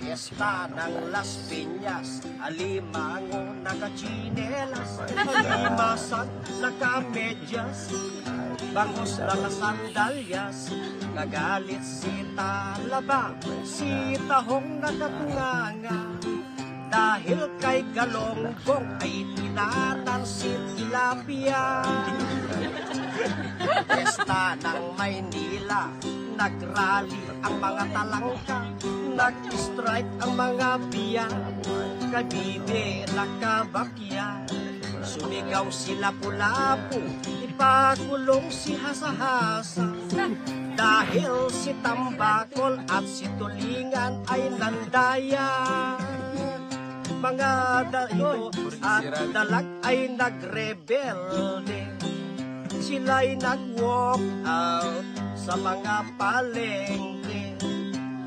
Fiesta ng Las Piñas, alimango nakachinelas, limasan nakamedyas, bangus nakasandalyas, nagalit si Talaba, si Tahong nakatunganga, dahil kay Galonggong ay tinatansin tilapia. Fiesta ng Maynila, nagrally ang mga talangka, nag-strike ang mga biya, kabibe nakabakya, sumigaw si Lapu-Lapu, ipakulong si Hasa-Hasa, dahil si Tambakol at si Tulingan ay nandaya. Mga dayo at dalag ay nagrebelde, sila'y nag-walk out sa mga palengke,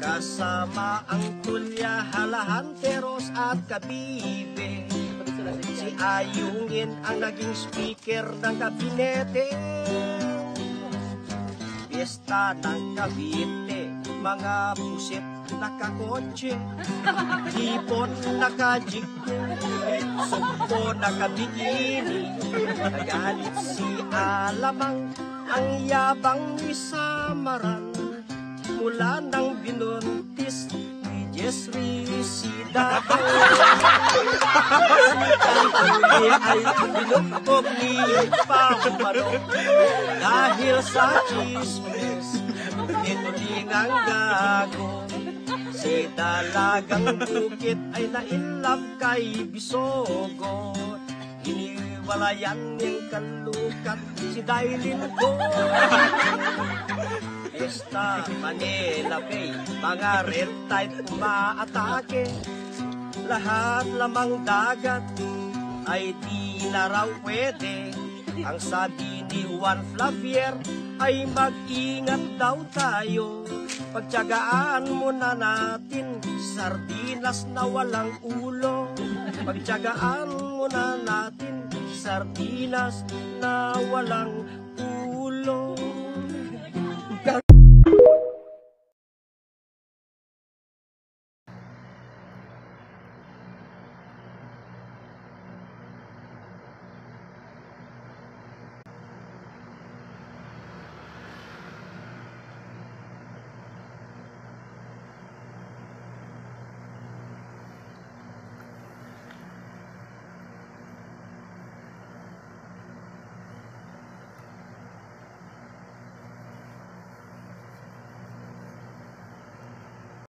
kasama ang Tulya, Halahanteros at Kabibe. Si Ayungin ang naging speaker ng kabinete. Fiesta ng Cavite, mga pusit nakakotse, hipon nakajigko, sumpo nakabikini, nagalit si Alamang, ang yabang ni Samaran, mula nang binuntis ni Jesri si Dato. Si ay binukog ni Pamaro, dahil sa chismis ni Tulingang gago. Si Dalagang Bukit ay nainlove kay Bisogo, iniwalayan niyang kalukat si Dailin ko. Fiesta Manila Bay, mga red tide umaatake, lahat lamang dagat ay di na raw pwede. Ang sabi ni Juan Flavier ay mag-ingat daw tayo, pagtiyagaan muna natin sardinas na walang ulo. Pagtiyagaan muna natin sardinas na walang